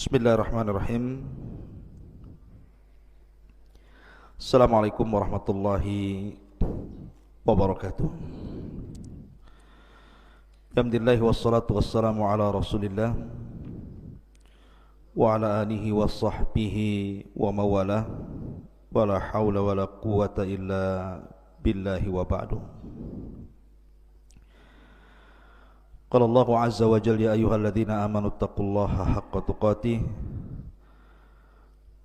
Bismillahirrahmanirrahim. Assalamualaikum warahmatullahi wabarakatuh. Alhamdulillah wassalatu wassalamu ala Rasulillah wa ala alihi wa sahbihi wa mawalah wa la hawla wa la quwata illa billahi wa ba'du. Qala Allahu azza wa jalla ya ayyuhalladzina amanu taqullaha haqqa tuqatih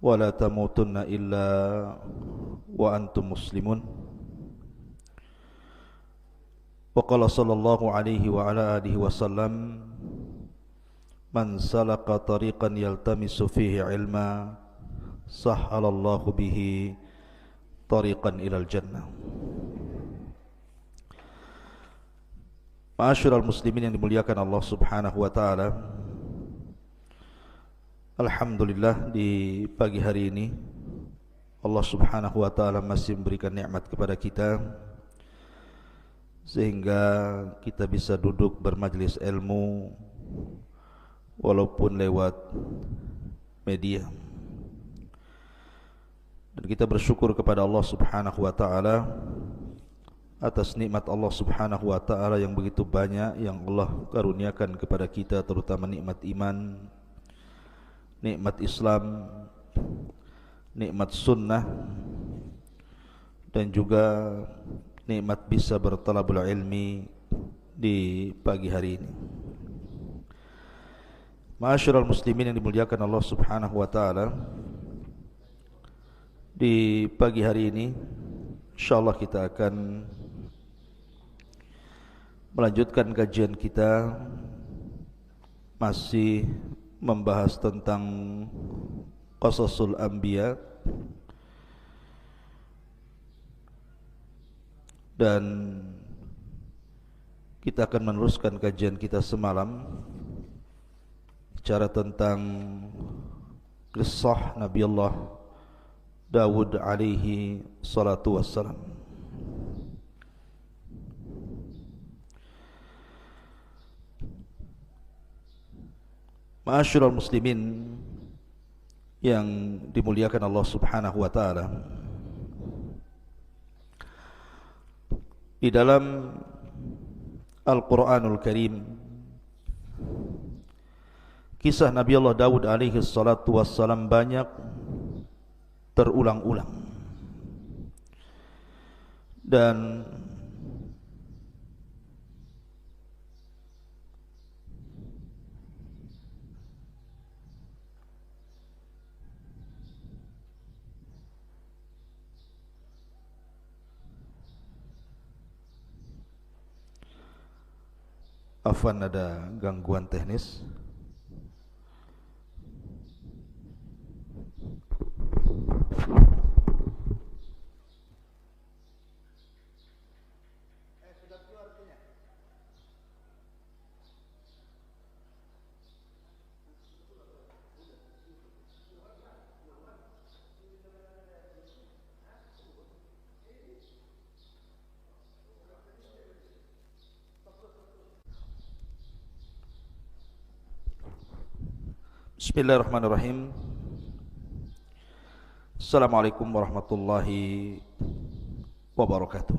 wa la tamutunna illa wa antum muslimun. Wa qala sallallahu alaihi wa ala alihi wasallam man salaka tariqan yaltamisu fihi ilma sahhalallahu bihi tariqan ilal jannah. Ma'asyiral muslimin yang dimuliakan Allah Subhanahu wa taala. Alhamdulillah, di pagi hari ini Allah Subhanahu wa taala masih memberikan nikmat kepada kita sehingga kita bisa duduk bermajlis ilmu walaupun lewat media. Dan kita bersyukur kepada Allah Subhanahu wa taala atas nikmat Allah Subhanahu wa taala yang begitu banyak yang Allah karuniakan kepada kita, terutama nikmat iman, nikmat Islam, nikmat sunnah, dan juga nikmat bisa bertalabul ilmi di pagi hari ini. Ma'asyiral muslimin yang dimuliakan Allah Subhanahu wa taala, di pagi hari ini insyaallah kita akan melanjutkan kajian kita, masih membahas tentang qasasul anbiya, dan kita akan meneruskan kajian kita semalam bicara tentang kisah Nabi Allah Dawud alaihi salatu wassalam. Ma'asyiral muslimin yang dimuliakan Allah Subhanahu wa taala, di dalam Al-Qur'anul Karim kisah Nabi Allah Dawud alaihi salatu wassalam banyak terulang-ulang, dan afwan, ada gangguan teknis. Bismillahirrahmanirrahim. Assalamualaikum warahmatullahi wabarakatuh.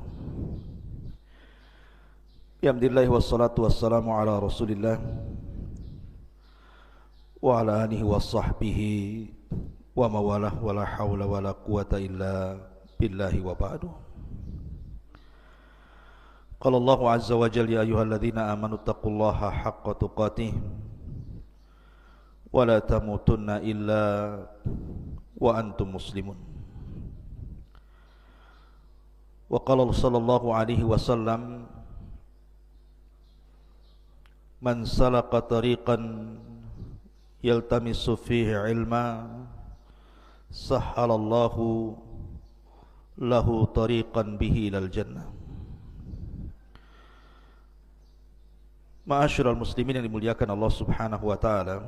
Alhamdulillah wassalatu wassalamu ala Rasulillah wa ala alihi wa sahbihi wa mawalah wa la hawla wa la quwata illa billahi wa ba'du. Qala Allahu azza wa jalla ya ayyuhalladzina amanu taqullaha haqqa tuqatih wa la tamutunna illa wa antum muslimun. Wa qala sallallahu alaihi wasallam man salaka tariqan yaltamisu fihi ilma sahhalallahu lahu tariqan bihi ilal jannah. Ma'asyiral muslimin yang dimuliakan Allah Subhanahu wa taala,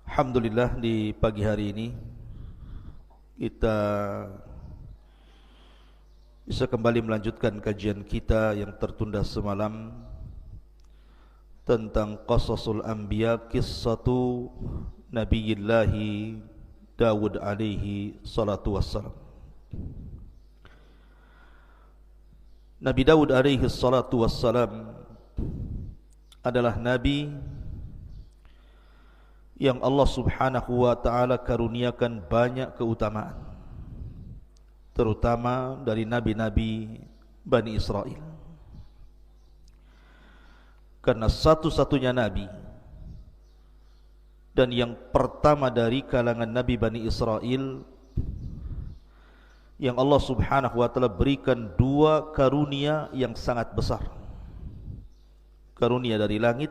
alhamdulillah di pagi hari ini kita bisa kembali melanjutkan kajian kita yang tertunda semalam tentang qasasul anbiya, qissatu Nabiyillahi Dawud alaihi salatu wassalam. Nabi Dawud alaihi salatu wassalam adalah nabi yang Allah subhanahu wa ta'ala karuniakan banyak keutamaan, terutama dari nabi-nabi Bani Israel. Karena satu-satunya nabi dan yang pertama dari kalangan nabi Bani Israel yang Allah subhanahu wa ta'ala berikan dua karunia yang sangat besar, karunia dari langit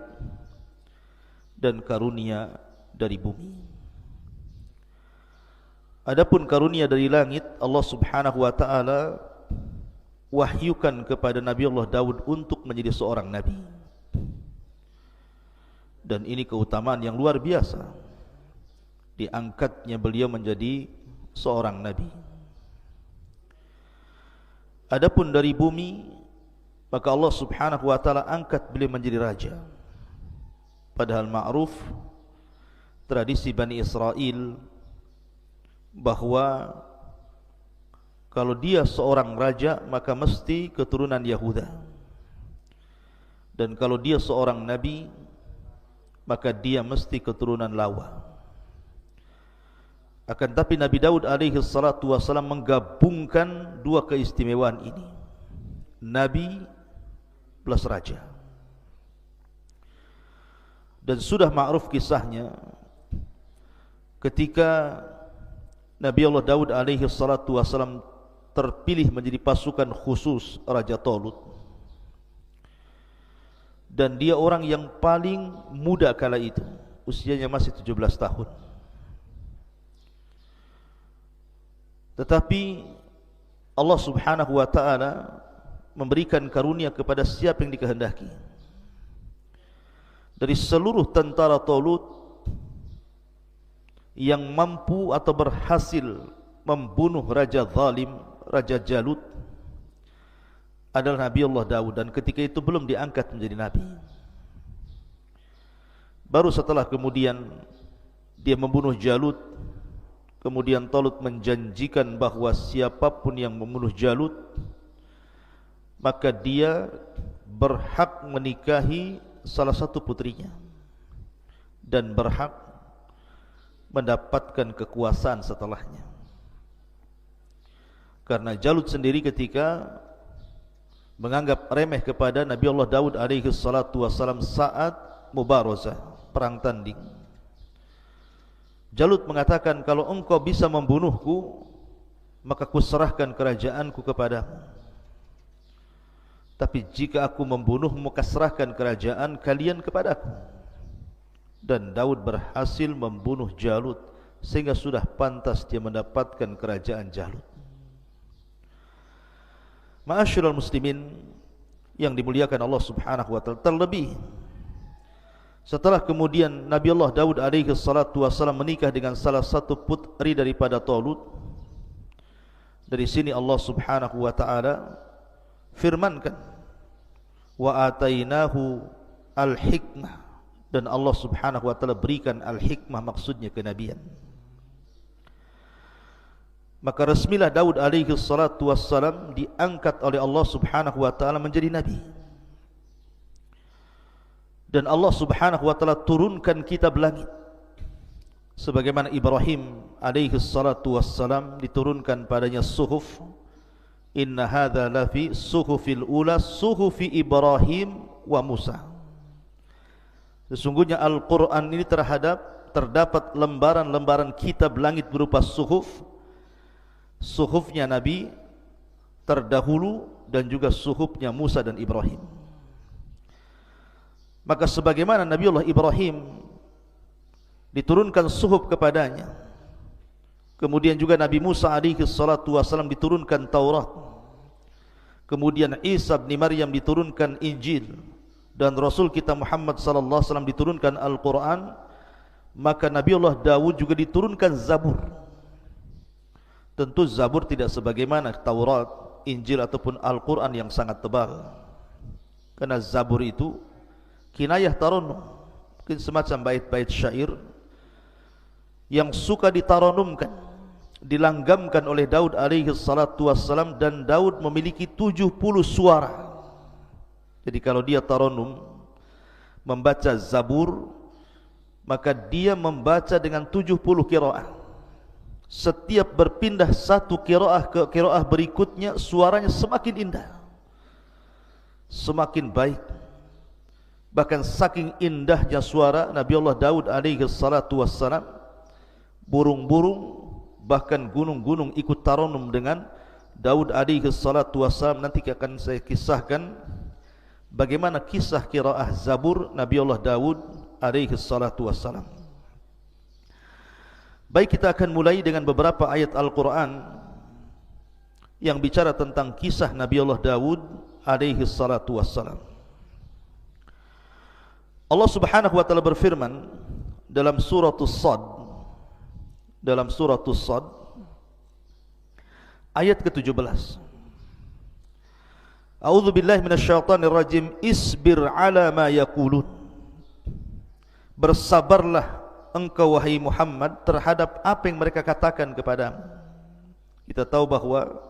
dan karunia dari bumi. Adapun karunia dari langit, Allah subhanahu wa ta'ala wahyukan kepada Nabi Allah Daud untuk menjadi seorang nabi. Dan ini keutamaan yang luar biasa, diangkatnya beliau menjadi seorang nabi. Adapun dari bumi, maka Allah subhanahu wa ta'ala angkat beliau menjadi raja. Padahal ma'ruf tradisi Bani Israel bahwa kalau dia seorang raja maka mesti keturunan Yahuda, dan kalau dia seorang nabi maka dia mesti keturunan Lawa. Akan tapi Nabi Daud alaihi salatu wasallam menggabungkan dua keistimewaan ini, nabi plus raja. Dan sudah ma'ruf kisahnya ketika Nabi Allah Daud alaihi salatu wasallam terpilih menjadi pasukan khusus Raja Talut, dan dia orang yang paling muda kala itu, usianya masih 17 tahun. Tetapi Allah subhanahu wa ta'ala memberikan karunia kepada siapa yang dikehendaki. Dari seluruh tentara Talut yang mampu atau berhasil membunuh Raja Zalim, Raja Jalut, adalah Nabi Allah Daud, dan ketika itu belum diangkat menjadi nabi. Baru setelah kemudian dia membunuh Jalut, kemudian Talut menjanjikan bahwa siapapun yang membunuh Jalut maka dia berhak menikahi salah satu putrinya dan berhak mendapatkan kekuasaan setelahnya. Karena Jalut sendiri ketika menganggap remeh kepada Nabi Allah Daud alaihi salatu wassalam saat mubarazah, perang tanding, Jalut mengatakan, kalau engkau bisa membunuhku maka kuserahkan kerajaanku kepadamu, tapi jika aku membunuhmu maka serahkan kerajaan kalian kepadaku. Dan Daud berhasil membunuh Jalut sehingga sudah pantas dia mendapatkan kerajaan Jalut. Ma'asyiral muslimin yang dimuliakan Allah subhanahu wa ta'ala, terlebih setelah kemudian Nabi Allah Daud alaihi salatu wassalam menikah dengan salah satu putri daripada Talut, dari sini Allah subhanahu wa ta'ala firmankan, wa atainahu al-hikmah, dan Allah subhanahu wa ta'ala berikan al-hikmah, maksudnya kenabian. Maka resmilah Daud alaihi salatu wassalam diangkat oleh Allah subhanahu wa ta'ala menjadi nabi. Dan Allah subhanahu wa ta'ala turunkan kitab langit, sebagaimana Ibrahim alaihi salatu wassalam diturunkan padanya suhuf. Inna hadha lafi suhufil ula suhufi Ibrahim wa Musa. Sesungguhnya Al-Quran ini terdapat lembaran-lembaran kitab langit berupa suhuf, suhufnya Nabi terdahulu dan juga suhufnya Musa dan Ibrahim. Maka sebagaimana Nabi Allah Ibrahim diturunkan suhuf kepadanya, kemudian juga Nabi Musa alaihi salatu wasallam diturunkan Taurat, kemudian Isa bin Maryam diturunkan Injil, dan Rasul kita Muhammad sallallahu alaihi wasallam diturunkan Al-Quran, maka Nabi Allah Daud juga diturunkan Zabur. Tentu Zabur tidak sebagaimana Taurat, Injil ataupun Al-Quran yang sangat tebal, karena Zabur itu kinayah taranum, mungkin semacam bait-bait syair yang suka ditaranumkan, dilanggamkan oleh Daud alaihi salatu wassalam. Dan Daud memiliki 70 suara. Jadi kalau dia taranum membaca Zabur, maka dia membaca dengan 70 qiraah. Setiap berpindah satu qiraah ke qiraah berikutnya, suaranya semakin indah, semakin baik. Bahkan saking indahnya suara Nabi Allah Daud alaihi salatu wassalam, burung-burung bahkan gunung-gunung ikut taranum dengan Daud alaihi salatu wassalam. Nanti akan saya kisahkan bagaimana kisah qiraah Zabur Nabi Allah Daud alaihi salatu wassalam. Baik, kita akan mulai dengan beberapa ayat Al-Quran yang bicara tentang kisah Nabi Allah Daud alaihi salatu wassalam. Allah subhanahu wa ta'ala berfirman dalam suratul Sad, ayat ke-17. A'udzu billahi minasyaitonir rajim. Isbir ala ma yaqulun. Bersabarlah engkau wahai Muhammad terhadap apa yang mereka katakan kepadamu. Kita tahu bahwa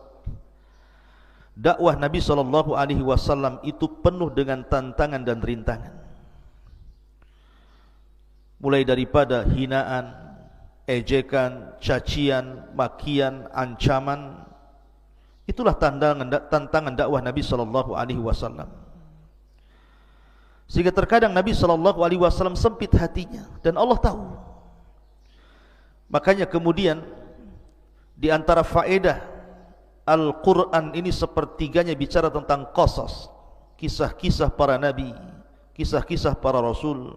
dakwah Nabi SAW itu penuh dengan tantangan dan rintangan. Mulai daripada hinaan, ejekan, cacian, makian, ancaman. Itulah tantangan dakwah Nabi SAW. Sehingga terkadang Nabi SAW sempit hatinya, dan Allah tahu. Makanya kemudian di antara faedah Al-Quran ini sepertiganya bicara tentang qasas, kisah-kisah para nabi, kisah-kisah para rasul,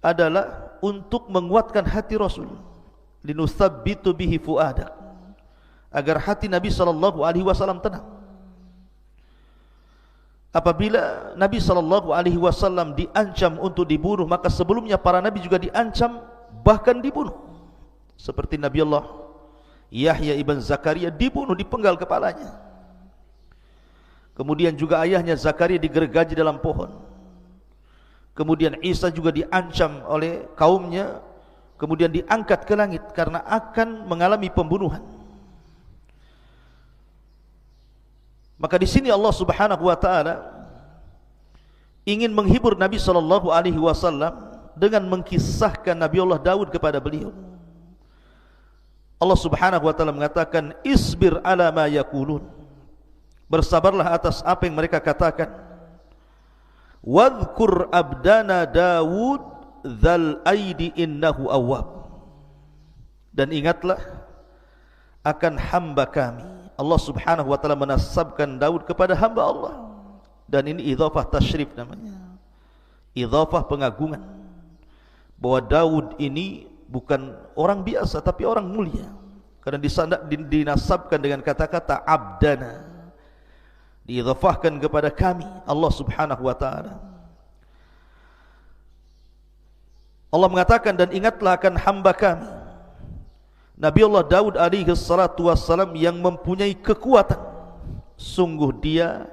adalah untuk menguatkan hati Rasul. Linusabbitu bihi fuadak, agar hati Nabi SAW tenang. Apabila Nabi SAW diancam untuk dibunuh, maka sebelumnya para nabi juga diancam, bahkan dibunuh. Seperti Nabi Allah Yahya ibn Zakaria dibunuh, dipenggal kepalanya. Kemudian juga ayahnya Zakaria digergaji dalam pohon. Kemudian Isa juga diancam oleh kaumnya, kemudian diangkat ke langit karena akan mengalami pembunuhan. Maka di sini Allah Subhanahu wa taala ingin menghibur Nabi SAW dengan mengkisahkan Nabi Allah Daud kepada beliau. Allah Subhanahu wa taala mengatakan, isbir ala ma yaqulun. Bersabarlah atas apa yang mereka katakan. Wadhkur abdana Daud dzal aidi innahu awwab. Dan ingatlah akan hamba kami. Allah Subhanahu wa taala menasabkan Daud kepada hamba Allah, dan ini idhafah tasyrif namanya, idhafah pengagungan, bahwa Daud ini bukan orang biasa tapi orang mulia, karena dinasabkan dengan kata-kata abdana, diidhafahkan kepada kami Allah Subhanahu wa taala. Allah mengatakan, dan ingatlah akan hamba kami Nabi Allah Daud alaihi salatu wassalam yang mempunyai kekuatan. Sungguh dia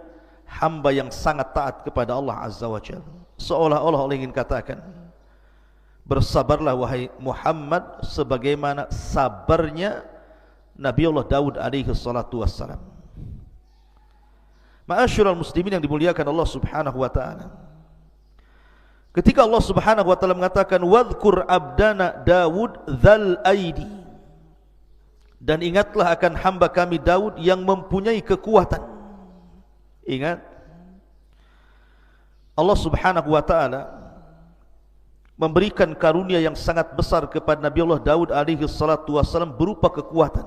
hamba yang sangat taat kepada Allah Azza wa Jalla. Seolah-olah Allah ingin katakan, bersabarlah wahai Muhammad sebagaimana sabarnya Nabi Allah Daud alaihi salatu wassalam. Ma'asyiral muslimin yang dimuliakan Allah Subhanahu wa taala, ketika Allah Subhanahu wa taala mengatakan wadhkur abdana Daud dzal aidi, dan ingatlah akan hamba kami Daud yang mempunyai kekuatan. Ingat, Allah Subhanahu wa taala memberikan karunia yang sangat besar kepada Nabi Allah Daud alaihi salatu wassalam berupa kekuatan.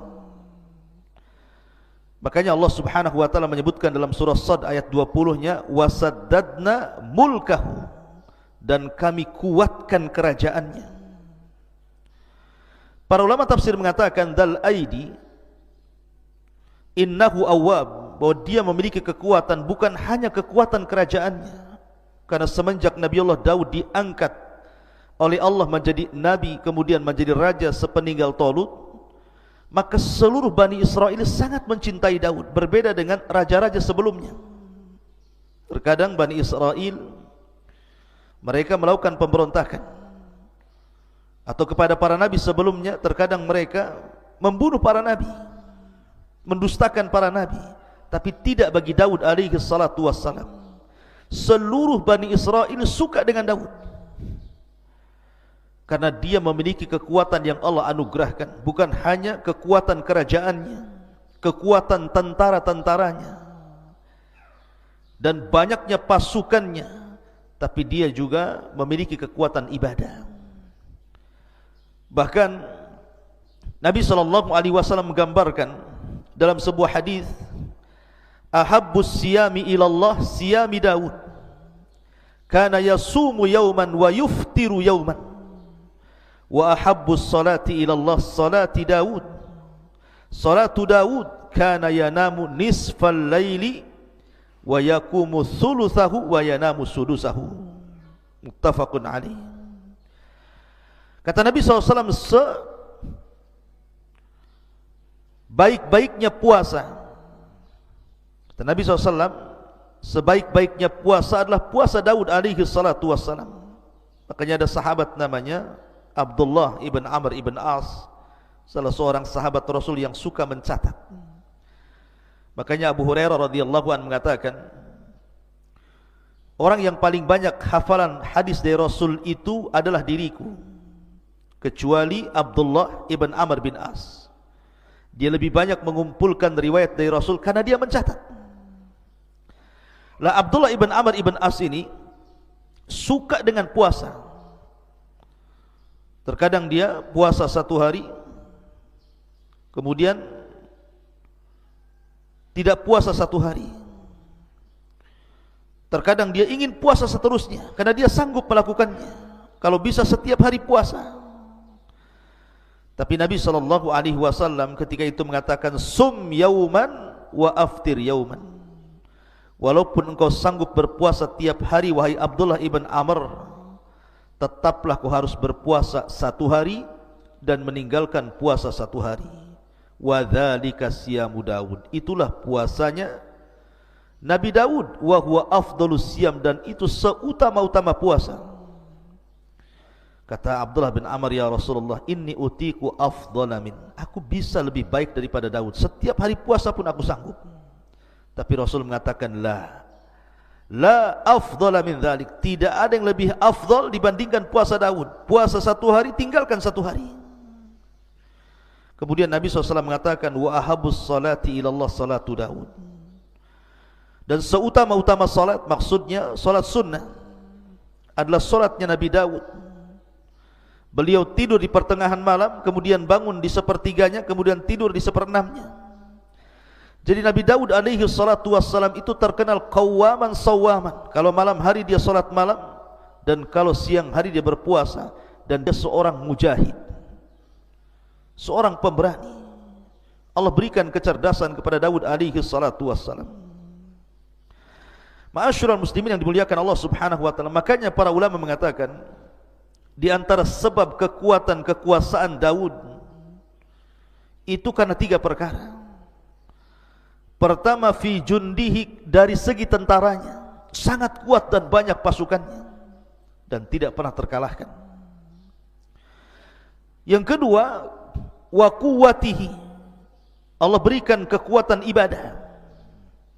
Makanya Allah Subhanahu wa taala menyebutkan dalam surah Sad ayat 20-nya, wasaddadna mulkahu, dan kami kuatkan kerajaannya. Para ulama tafsir mengatakan dal aidi innahu awwab, bahwa dia memiliki kekuatan bukan hanya kekuatan kerajaannya, karena semenjak Nabi Allah Daud diangkat oleh Allah menjadi nabi, kemudian menjadi raja sepeninggal Talut, maka seluruh Bani Israel sangat mencintai Daud, berbeda dengan raja-raja sebelumnya. Terkadang Bani Israel mereka melakukan pemberontakan, atau kepada para nabi sebelumnya, terkadang mereka membunuh para nabi, mendustakan para nabi. Tapi tidak bagi Daud alaihi salatu wassalam. Seluruh Bani Israel suka dengan Daud, karena dia memiliki kekuatan yang Allah anugerahkan. Bukan hanya kekuatan kerajaannya, kekuatan tentara-tentaranya, dan banyaknya pasukannya, tapi dia juga memiliki kekuatan ibadah. Bahkan Nabi SAW menggambarkan dalam sebuah hadis, ahabbus siyami ilallah siyami Daud, kana yasumu yawman wa yuftiru yawman, wa ahabbus salati ilallah salati Daud, salatu Daud kana yanamu nisfal layli wa yakumu thuluthahu wa yanamu sudusahu. Muttafaqun alaih. Kata Nabi SAW, sebaik-baiknya puasa, kata Nabi SAW, sebaik-baiknya puasa adalah puasa Daud alaihi salatu wassalam. Makanya ada sahabat namanya Abdullah ibn Amr ibn As, salah seorang sahabat Rasul yang suka mencatat. Makanya Abu Hurairah radhiyallahu anhu mengatakan, orang yang paling banyak hafalan hadis dari Rasul itu adalah diriku, kecuali Abdullah ibn Amr bin As. Dia lebih banyak mengumpulkan riwayat dari Rasul karena dia mencatat. Lah Abdullah ibn Amr ibn As ini suka dengan puasa. Terkadang dia puasa 1 hari, kemudian tidak puasa 1 hari. Terkadang dia ingin puasa seterusnya karena dia sanggup melakukannya, kalau bisa setiap hari puasa. Tapi Nabi SAW ketika itu mengatakan, sum yauman wa aftir yauman. Walaupun engkau sanggup berpuasa tiap hari, wahai Abdullah ibn Amr, tetaplah kau harus berpuasa 1 hari dan meninggalkan puasa 1 hari. Wa dzalika siyamu Daud, itulah puasanya Nabi Daud. Wa huwa afdhalus siyam, dan itu seutama-utama puasa. Kata Abdullah bin Amr, ya Rasulullah, inni utiku afdhala min, aku bisa lebih baik daripada Daud, setiap hari puasa pun aku sanggup. Tapi Rasul mengatakan, la afdhala min dzalik, tidak ada yang lebih afdal dibandingkan puasa Daud. Puasa 1 hari, tinggalkan 1 hari. Kemudian Nabi SAW mengatakan, wa ahabus salati ilallah salatu Daud, dan seutama-utama salat, maksudnya salat sunnah, adalah salatnya Nabi Daud. Beliau tidur di pertengahan malam, kemudian bangun di sepertiganya, kemudian tidur di seperenamnya. Jadi Nabi Daud alaihi salatu wassalam itu terkenal qawwaman sawwaman. Kalau malam hari dia salat malam, dan kalau siang hari dia berpuasa. Dan dia seorang mujahid, seorang pemberani. Allah berikan kecerdasan kepada Daud alaihi salatu wassalam. Ma'asyiral muslimin yang dimuliakan Allah subhanahu wa ta'ala. Makanya para ulama mengatakan, di antara sebab kekuatan kekuasaan Daud itu karena 3 perkara. Pertama, fi jundihi, dari segi tentaranya sangat kuat dan banyak pasukannya dan tidak pernah terkalahkan. Yang kedua, wa quwwatihi, Allah berikan kekuatan ibadah.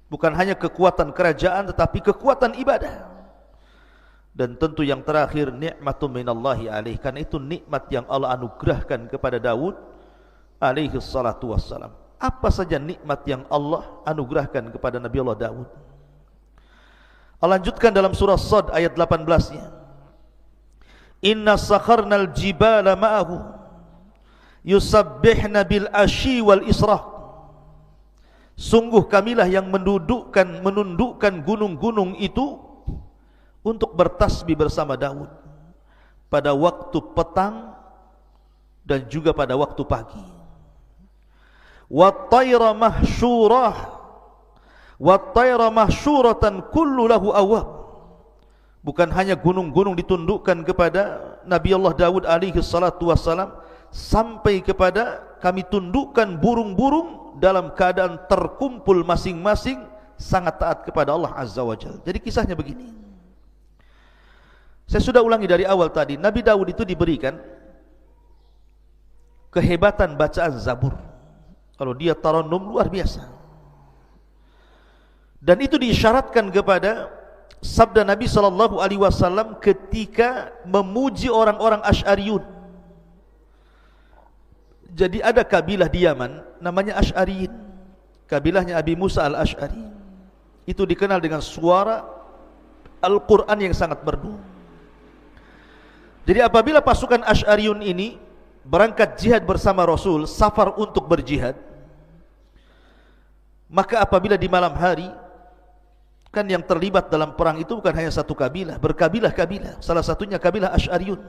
Bukan hanya kekuatan kerajaan, tetapi kekuatan ibadah. Dan tentu yang terakhir, nikmatun minallahi alaih, karena itu nikmat yang Allah anugerahkan kepada Daud alaihi salatu wassalam. Apa saja nikmat yang Allah anugerahkan kepada Nabi Allah Daud? Allah lanjutkan dalam surah Sad ayat 18-nya, inna sakharnal jibala ma'ahu yusabbihna bil ashi wal israh, sungguh kamilah yang menundukkan gunung-gunung itu untuk bertasbih bersama Daud pada waktu petang dan juga pada waktu pagi. Wat-tayra mahsyurah, wat-tayra mahsyuratan kullu lahu awwab. Bukan hanya gunung-gunung ditundukkan kepada Nabi Allah Daud alaihi salatu wassalam, sampai kepada kami tundukkan burung-burung dalam keadaan terkumpul masing-masing sangat taat kepada Allah azza wa jalla. Jadi kisahnya begini, Saya sudah ulangi dari awal tadi, Nabi Daud itu diberikan kehebatan bacaan Zabur. Kalau dia tarannum luar biasa. Dan itu diisyaratkan kepada sabda Nabi SAW ketika memuji orang-orang Asy'ariyun. Jadi ada kabilah di Yaman namanya Asy'ariyin. Kabilahnya Abi Musa al-Asy'ari. Itu dikenal dengan suara Al-Quran yang sangat merdu. Jadi apabila pasukan Asy'ariyun ini berangkat jihad bersama Rasul, safar untuk berjihad, maka apabila di malam hari, kan yang terlibat dalam perang itu bukan hanya satu kabilah, berkabilah-kabilah, salah satunya kabilah Asy'ariyun.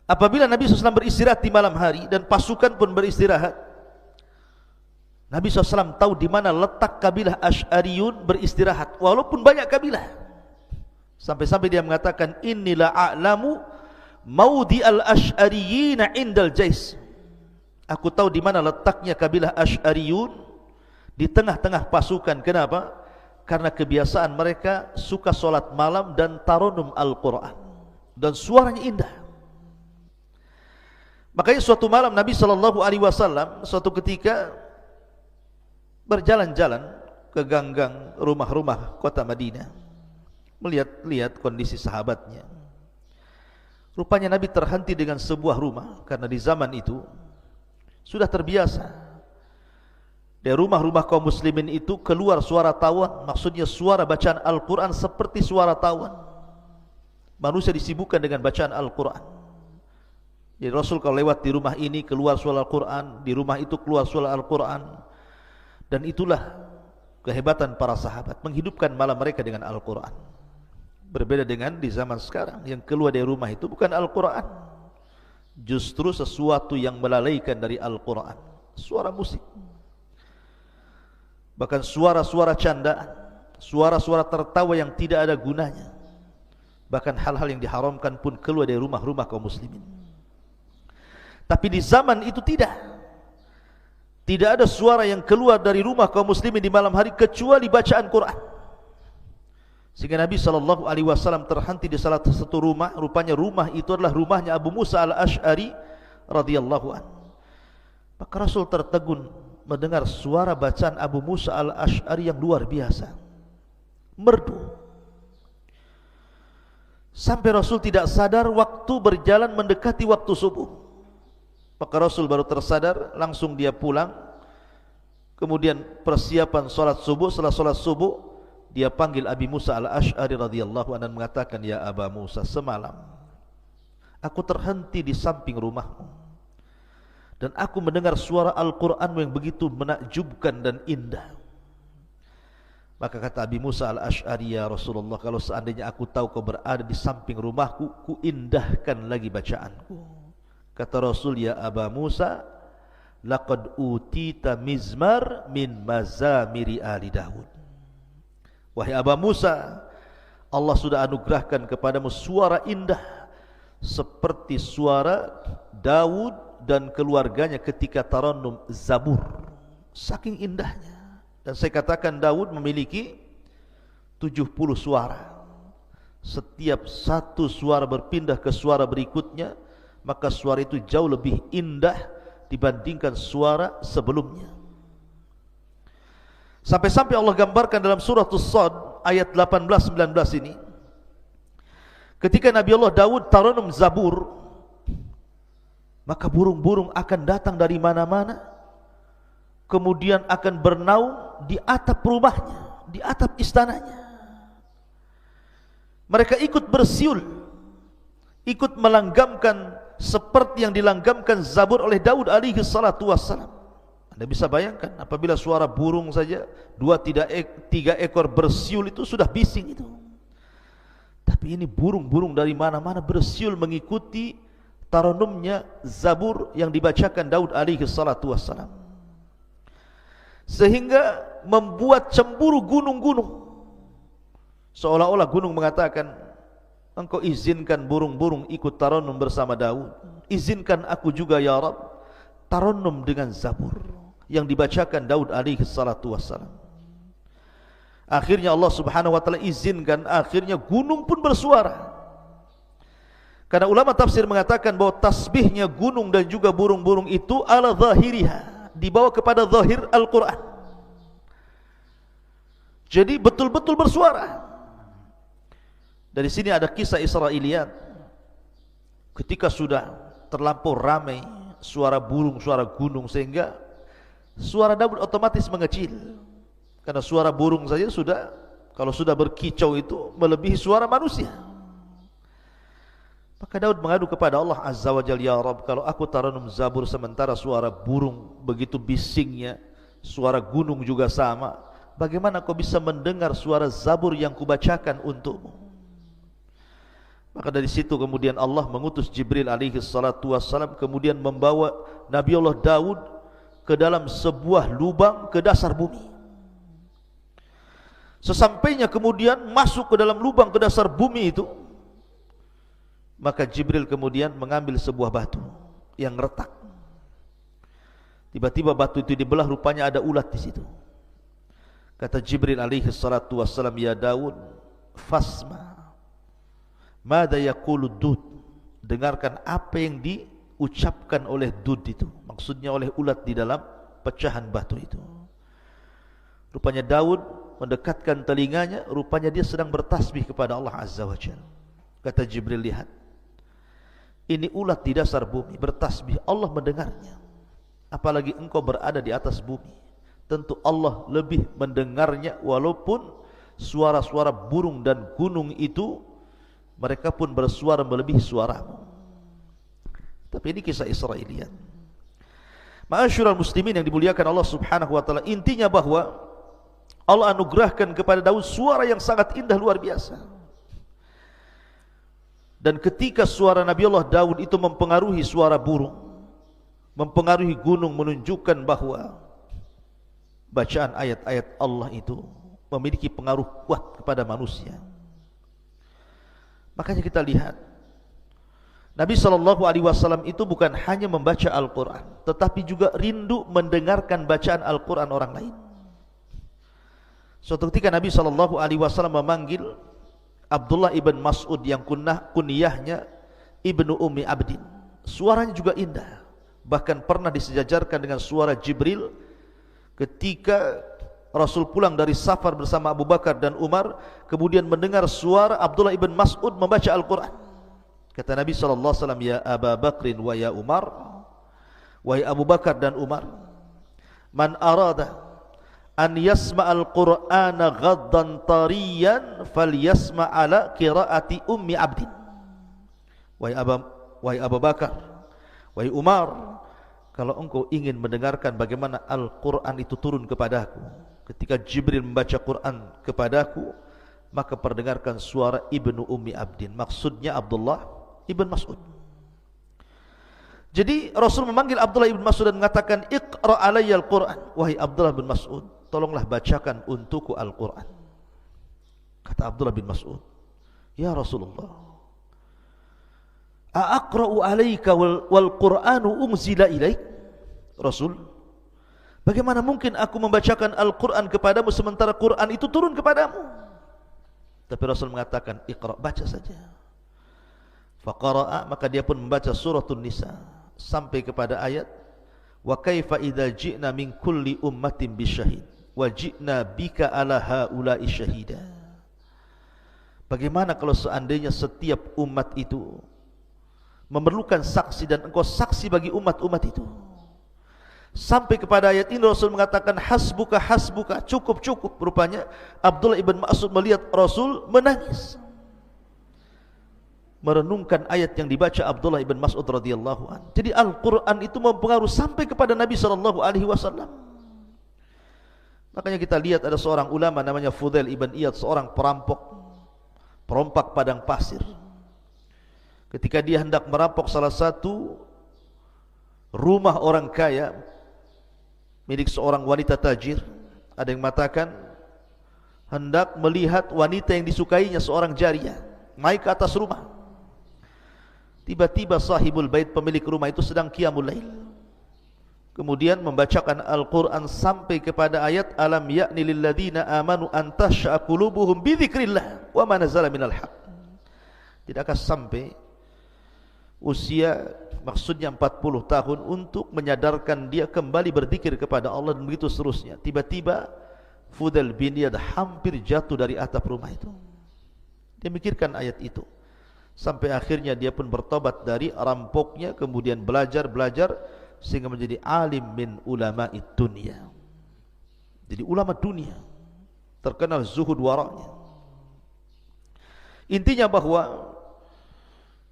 Apabila Nabi SAW beristirahat di malam hari dan pasukan pun beristirahat, Nabi SAW tahu di mana letak kabilah Asy'ariyun beristirahat, walaupun banyak kabilah. Sampai-sampai dia mengatakan, Inilah a'lamu maudi al-Asy'ariyina indal jais. Aku tahu di mana letaknya kabilah Asy'ariyun di tengah-tengah pasukan. Kenapa? Karena kebiasaan mereka suka solat malam dan tarannum Al-Quran, dan suaranya indah. Makanya suatu malam Nabi SAW suatu ketika berjalan-jalan ke ganggang rumah-rumah kota Madinah, melihat-lihat kondisi sahabatnya. Rupanya Nabi terhenti dengan sebuah rumah, karena di zaman itu sudah terbiasa dari rumah-rumah kaum muslimin itu keluar suara tawan, maksudnya suara bacaan Al-Quran seperti suara tawan. Manusia disibukkan dengan bacaan Al-Quran. Jadi Rasul kalau lewat di rumah ini keluar suara Al-Quran, di rumah itu keluar suara Al-Quran. Dan itulah kehebatan para sahabat, menghidupkan malam mereka dengan Al-Quran. Berbeda dengan di zaman sekarang, yang keluar dari rumah itu bukan Al-Quran, justru sesuatu yang melalaikan dari Al-Quran, suara musik, bahkan suara-suara candaan, suara-suara tertawa yang tidak ada gunanya. Bahkan hal-hal yang diharamkan pun keluar dari rumah-rumah kaum muslimin. Tapi di zaman itu tidak ada suara yang keluar dari rumah kaum muslimin di malam hari kecuali bacaan Quran. Sehingga Nabi SAW terhenti di salah satu rumah. Rupanya rumah itu adalah rumahnya Abu Musa al-Asy'ari radhiyallahu anhu. Maka Rasul tertegun mendengar suara bacaan Abu Musa al-Asy'ari yang luar biasa, merdu. Sampai Rasul tidak sadar waktu berjalan mendekati waktu subuh. Maka Rasul baru tersadar, langsung dia pulang. Kemudian persiapan solat subuh. Setelah solat subuh, dia panggil Abi Musa al-Asy'ari radhiyallahu anhu dan mengatakan, Ya Aba Musa, semalam aku terhenti di samping rumahmu dan aku mendengar suara Al-Quranmu yang begitu menakjubkan dan indah. Maka kata Abi Musa al-Asy'ari, Ya Rasulullah, kalau seandainya aku tahu kau berada di samping rumahku, ku indahkan lagi bacaanku. Kata Rasul, Ya Aba Musa, laqad utita mizmar min mazamiri ali Daud. Wahai Aba Musa, Allah sudah anugerahkan kepadamu suara indah seperti suara Daud dan keluarganya ketika tarannum Zabur. Saking indahnya. Dan saya katakan Daud memiliki 70 suara. Setiap satu suara berpindah ke suara berikutnya, maka suara itu jauh lebih indah dibandingkan suara sebelumnya. Sampai-sampai Allah gambarkan dalam surah As-Sad ayat 18-19 ini, ketika Nabi Allah Daud tarannum Zabur, maka burung-burung akan datang dari mana-mana, kemudian akan bernaung di atap rumahnya, di atap istananya. Mereka ikut bersiul, ikut melanggamkan seperti yang dilanggamkan Zabur oleh Daud alaihi salatu wassalam. Anda bisa bayangkan apabila suara burung saja 2-3 ekor bersiul itu sudah bising itu. Tapi ini burung-burung dari mana-mana bersiul mengikuti tarannumnya Zabur yang dibacakan Daud alaihi salatu wassalam, sehingga membuat cemburu gunung-gunung. Seolah-olah gunung mengatakan, engkau izinkan burung-burung ikut tarannum bersama Daud, izinkan aku juga ya Rabb tarannum dengan Zabur yang dibacakan Daud alaihi salatu wassalam. Akhirnya Allah Subhanahu wa taala izinkan, akhirnya gunung pun bersuara. Karena ulama tafsir mengatakan bahwa tasbihnya gunung dan juga burung-burung itu ala zahiriha, dibawa kepada zahir Al-Quran. Jadi betul-betul bersuara. Dari sini ada kisah Israiliyat. Ketika sudah terlampau ramai suara burung, suara gunung, sehingga suara Daud otomatis mengecil. Karena suara burung saja sudah, kalau sudah berkicau itu melebihi suara manusia. Maka Daud mengadu kepada Allah Azza wa Jalla, ya Rabb, kalau aku taranum zabur sementara suara burung begitu bisingnya, suara gunung juga sama, bagaimana kau bisa mendengar suara zabur yang kubacakan untukmu? Maka dari situ kemudian Allah mengutus Jibril alaihi salatu wassalam, kemudian membawa Nabi Allah Daud ke dalam sebuah lubang ke dasar bumi. Sesampainya kemudian masuk ke dalam lubang ke dasar bumi itu, maka Jibril kemudian mengambil sebuah batu yang retak. Tiba-tiba batu itu dibelah, rupanya ada ulat di situ. Kata Jibril alaihi salatu wassalam, ya Daud, fasma mada yaqulu dud, dengarkan apa yang diucapkan oleh dud itu, maksudnya oleh ulat di dalam pecahan batu itu. Rupanya Daud mendekatkan telinganya, rupanya dia sedang bertasbih kepada Allah Azza wa Jalla. Kata Jibril, lihat, ini ulat di dasar bumi bertasbih, Allah mendengarnya. Apalagi engkau berada di atas bumi, tentu Allah lebih mendengarnya. Walaupun suara-suara burung dan gunung itu, mereka pun bersuara melebihi suaramu. Tapi ini kisah Israiliyat. Ma'asyiral muslimin yang dimuliakan Allah Subhanahu wa taala, intinya bahwa Allah anugerahkan kepada Daud suara yang sangat indah, luar biasa. Dan ketika suara Nabi Allah Daud itu mempengaruhi suara burung, mempengaruhi gunung, menunjukkan bahwa bacaan ayat-ayat Allah itu memiliki pengaruh kuat kepada manusia. Makanya kita lihat Nabi SAW itu bukan hanya membaca Al-Quran, tetapi juga rindu mendengarkan bacaan Al-Quran orang lain. Suatu ketika Nabi SAW memanggil Abdullah ibn Mas'ud yang kunyahnya Ibnu Ummi Abdin. Suaranya juga indah, bahkan pernah disejajarkan dengan suara Jibril ketika Rasul pulang dari safar bersama Abu Bakar dan Umar, kemudian mendengar suara Abdullah ibn Mas'ud membaca Al-Quran. Kata Nabi SAW, ya Aba Bakrin wa ya Umar, wahai Abu Bakar dan Umar, man arada an yasma'al Qur'ana ghaddan tariyan falyasma' ala qiraati Ummi Abdin. Wahai Abu Bakar, wahai Umar, kalau engkau ingin mendengarkan bagaimana Al-Quran itu turun kepadaku, ketika Jibril membaca Quran kepadaku, maka perdengarkan suara Ibnu Ummi Abdin, maksudnya Abdullah ibn Mas'ud. Jadi Rasul memanggil Abdullah ibn Mas'ud dan mengatakan, Iqra alayya Al-Quran. Wahai Abdullah bin Mas'ud, tolonglah bacakan untukku Al-Quran. Kata Abdullah bin Mas'ud, ya Rasulullah, a'aqra'u alayka wal Qur'anu unzila ilaik. Rasul, bagaimana mungkin aku membacakan Al-Quran kepadamu sementara Quran itu turun kepadamu? Tapi Rasul mengatakan, Iqra, baca saja. Faqara'a, maka dia pun membaca suratun Nisa sampai kepada ayat, wa kaifa idza ji'na min kulli ummatin bisyahid wa ji'na bika ala haula'i syahida. Bagaimana kalau seandainya setiap umat itu memerlukan saksi dan engkau saksi bagi umat-umat itu? Sampai kepada ayat ini Rasul mengatakan, hasbuka hasbuka, cukup cukup. Rupanya Abdullah ibn Mas'ud melihat Rasul menangis, merenungkan ayat yang dibaca Abdullah ibn Mas'ud radhiyallahu an. Jadi Al-Quran itu mempengaruhi sampai kepada Nabi SAW. Makanya kita lihat ada seorang ulama namanya Fudail ibn Iyad, seorang perompak padang pasir. Ketika dia hendak merampok salah satu rumah orang kaya milik seorang wanita tajir, ada yang mengatakan hendak melihat wanita yang disukainya, seorang jariyah, naik ke atas rumah. Tiba-tiba sahibul bait, pemilik rumah itu sedang qiyamul lail. kemudian membacakan Al-Quran sampai kepada ayat alam ya'ni lilladzina amanu an tash'a qulubuhum bi dzikrillah wa ma nazala minal haq. Tidakkah sampai usia maksudnya 40 tahun untuk menyadarkan dia kembali berzikir kepada Allah dan begitu seterusnya. Tiba-tiba Fudail bin Iyad hampir jatuh dari atap rumah itu. Dia mikirkan ayat itu. Sampai akhirnya dia pun bertobat dari rampoknya, kemudian belajar sehingga menjadi alim min ulama'id dunia. Jadi ulama dunia, terkenal zuhud wara'nya. Intinya bahwa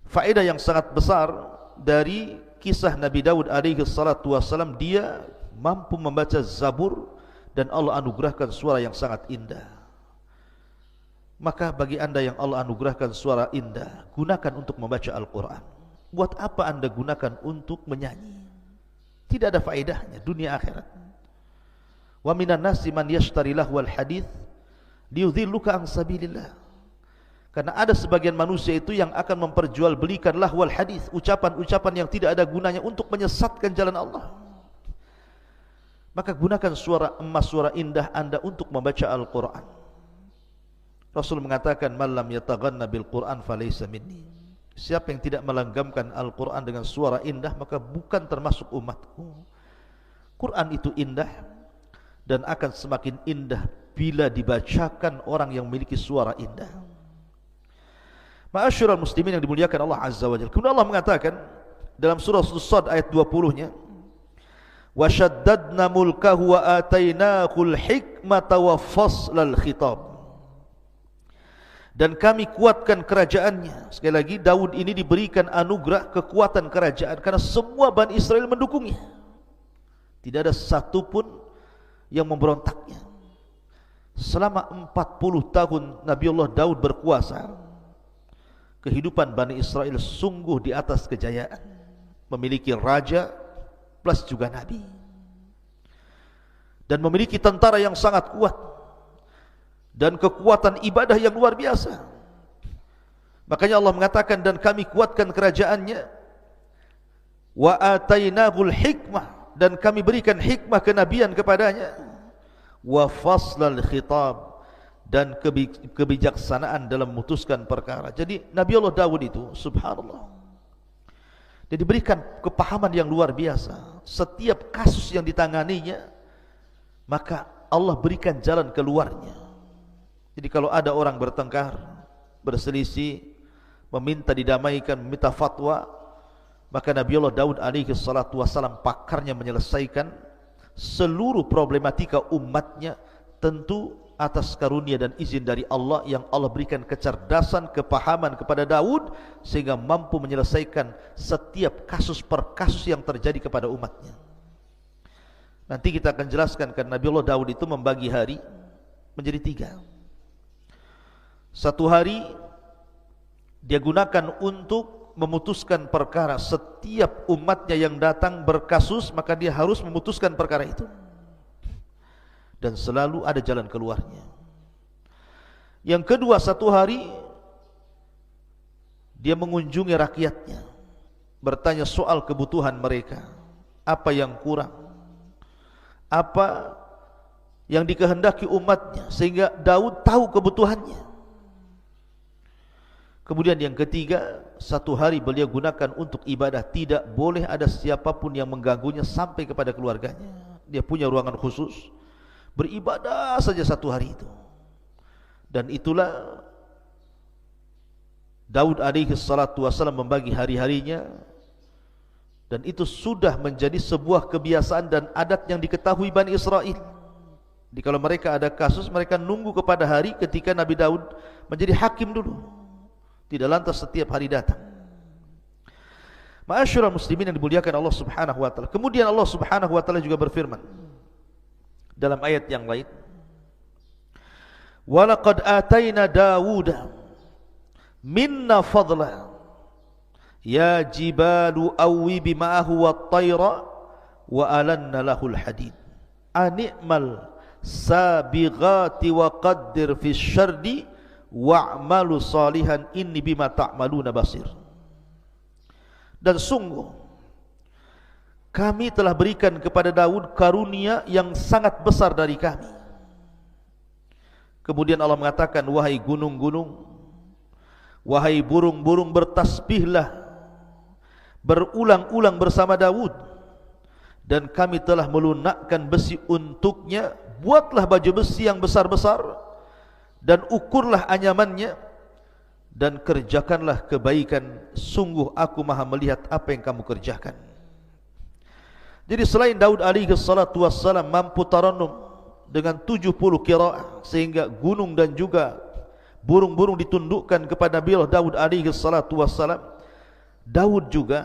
faedah yang sangat besar dari kisah Nabi Daud alaihi salatu wassalam, dia mampu membaca Zabur dan Allah anugerahkan suara yang sangat indah. Maka bagi anda yang Allah anugerahkan suara indah, gunakan untuk membaca Al-Quran. Buat apa anda gunakan untuk menyanyi? Tidak ada faedahnya dunia akhirat. Wa minan nasi man yashtari lahwal hadith liyudhilluka an sabilillah. Karena ada sebagian manusia itu yang akan memperjualbelikan lahwal hadith, ucapan-ucapan yang tidak ada gunanya untuk menyesatkan jalan Allah. Maka gunakan suara emas, suara indah anda untuk membaca Al-Quran. Rasul mengatakan man lam yataghanna bil Quran falaysa minni. Siapa yang tidak melanggamkan Al-Quran dengan suara indah maka bukan termasuk umatku. Quran itu indah dan akan semakin indah bila dibacakan orang yang memiliki suara indah. Ma'asyiral muslimin yang dimuliakan Allah Azza wa Jalla. Kemudian Allah mengatakan dalam surah As-Sad ayat 20-nya, wa shaddadna mulkahu wa atainahul hikmata wa faslal khitab. Dan kami kuatkan kerajaannya. Sekali lagi, Daud ini diberikan anugerah kekuatan kerajaan karena semua Bani Israel mendukungnya. Tidak ada satu pun yang memberontaknya. Selama 40 tahun Nabi Allah Daud berkuasa, kehidupan Bani Israel sungguh di atas kejayaan. Memiliki raja plus juga nabi. Dan memiliki tentara yang sangat kuat. Dan kekuatan ibadah yang luar biasa. Makanya Allah mengatakan dan kami kuatkan kerajaannya. Wa atainahul hikmah, dan kami berikan hikmah kenabian kepadanya. Wa faslal khitab, dan kebijaksanaan dalam memutuskan perkara. Jadi Nabi Allah Daud itu subhanallah, dia diberikan kepahaman yang luar biasa. Setiap kasus yang ditanganinya, maka Allah berikan jalan keluarnya. Jadi kalau ada orang bertengkar, berselisih, meminta didamaikan, meminta fatwa, maka Nabi Allah Daud alaihi salatu wassalam pakarnya menyelesaikan seluruh problematika umatnya, tentu atas karunia dan izin dari Allah yang Allah berikan kecerdasan, kepahaman kepada Daud sehingga mampu menyelesaikan setiap kasus per kasus yang terjadi kepada umatnya. Nanti kita akan jelaskan karena Nabi Allah Daud itu membagi hari menjadi 3. Satu hari dia gunakan untuk memutuskan perkara. Setiap umatnya yang datang berkasus, maka dia harus memutuskan perkara itu. Dan selalu ada jalan keluarnya. Yang kedua, satu hari dia mengunjungi rakyatnya, bertanya soal kebutuhan mereka, apa yang kurang, apa yang dikehendaki umatnya, sehingga Daud tahu kebutuhannya. Kemudian yang ketiga, satu hari beliau gunakan untuk ibadah. Tidak boleh ada siapapun yang mengganggunya sampai kepada keluarganya. Dia punya ruangan khusus, beribadah saja satu hari itu. Dan itulah Daud alaihi salatu wassalam membagi hari-harinya. Dan itu sudah menjadi sebuah kebiasaan dan adat yang diketahui Bani Israel. Jadi kalau mereka ada kasus, mereka nunggu kepada hari ketika Nabi Daud menjadi hakim dulu. Tidak lantas setiap hari datang. Ma'asyiral muslimin yang dimuliakan Allah Subhanahu wa taala. Kemudian Allah Subhanahu wa taala juga berfirman dalam ayat yang lain, "Wa laqad ataina Dawuda minna fadla ya jibalu awwibi ma'ahu wat-tayra wa alanna lahul hadid ani'mal sabighati wa qaddir fis syardi wa'malu salihan inni bima ta'maluna basir." Dan sungguh kami telah berikan kepada Daud karunia yang sangat besar dari kami. Kemudian Allah mengatakan, wahai gunung-gunung, wahai burung-burung, bertasbihlah berulang-ulang bersama Daud, dan kami telah melunakkan besi untuknya. Buatlah baju besi yang besar-besar dan ukurlah anyamannya, dan kerjakanlah kebaikan. Sungguh aku maha melihat apa yang kamu kerjakan. Jadi selain Daud alaihi salatu wassalam mampu tarannum dengan 70 qiraah, sehingga gunung dan juga burung-burung ditundukkan kepada Nabi Daud alaihi salatu wassalam, Daud juga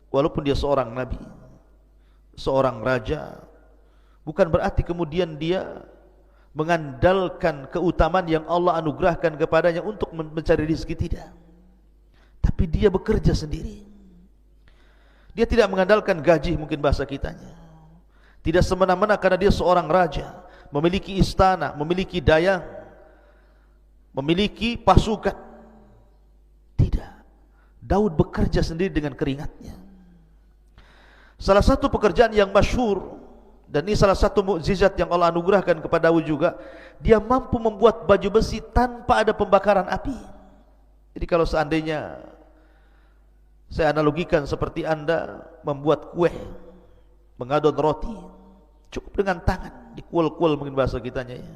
walaupun dia seorang nabi, seorang raja, bukan berarti kemudian dia mengandalkan keutamaan yang Allah anugerahkan kepadanya untuk mencari rezeki, tidak. Tapi dia bekerja sendiri. Dia tidak mengandalkan gaji, mungkin bahasa kitanya. Tidak semena-mena karena dia seorang raja, memiliki istana, memiliki dayang, memiliki pasukan. Tidak. Daud bekerja sendiri dengan keringatnya. Salah satu pekerjaan yang masyhur, dan ini salah satu mukjizat yang Allah anugerahkan kepada Daud juga, dia mampu membuat baju besi tanpa ada pembakaran api. Jadi kalau seandainya saya analogikan seperti Anda membuat kue, mengadon roti, cukup dengan tangan, dikuel-kuel mungkin bahasa kitanya ya.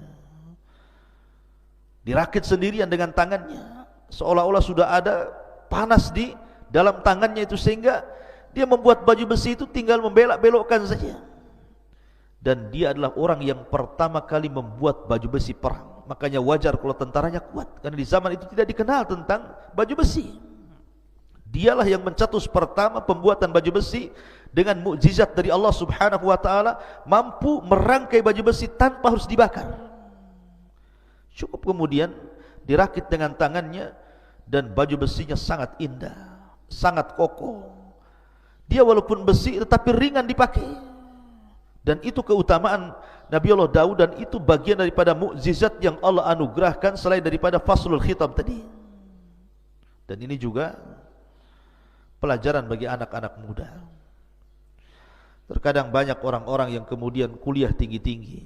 Dirakit sendirian dengan tangannya, seolah-olah sudah ada panas di dalam tangannya itu, sehingga dia membuat baju besi itu tinggal membelok-belokkan saja. Dan dia adalah orang yang pertama kali membuat baju besi perang. Makanya wajar kalau tentaranya kuat, karena di zaman itu tidak dikenal tentang baju besi. Dialah yang mencetus pertama pembuatan baju besi dengan mukjizat dari Allah Subhanahu wa taala, mampu merangkai baju besi tanpa harus dibakar. Cukup kemudian dirakit dengan tangannya, dan baju besinya sangat indah, sangat kokoh. Dia walaupun besi tetapi ringan dipakai. Dan itu keutamaan Nabi Allah Daud, dan itu bagian daripada mukjizat yang Allah anugerahkan selain daripada faslul khitab tadi. Dan ini juga pelajaran bagi anak-anak muda. Terkadang banyak orang-orang yang kemudian kuliah tinggi-tinggi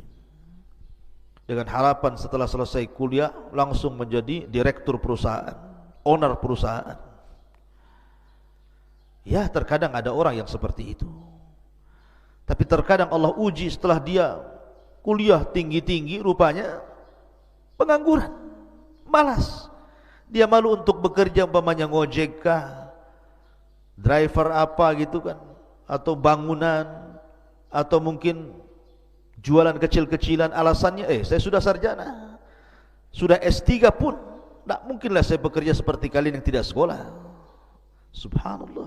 dengan harapan setelah selesai kuliah langsung menjadi direktur perusahaan, owner perusahaan. Ya, terkadang ada orang yang seperti itu. Tapi terkadang Allah uji setelah dia kuliah tinggi-tinggi, rupanya pengangguran, malas. Dia malu untuk bekerja, umpamanya ngojek kah, driver apa gitu kan, atau bangunan, atau mungkin jualan kecil-kecilan. Alasannya, saya sudah sarjana, sudah S3 pun, tak mungkinlah saya bekerja seperti kalian yang tidak sekolah. Subhanallah.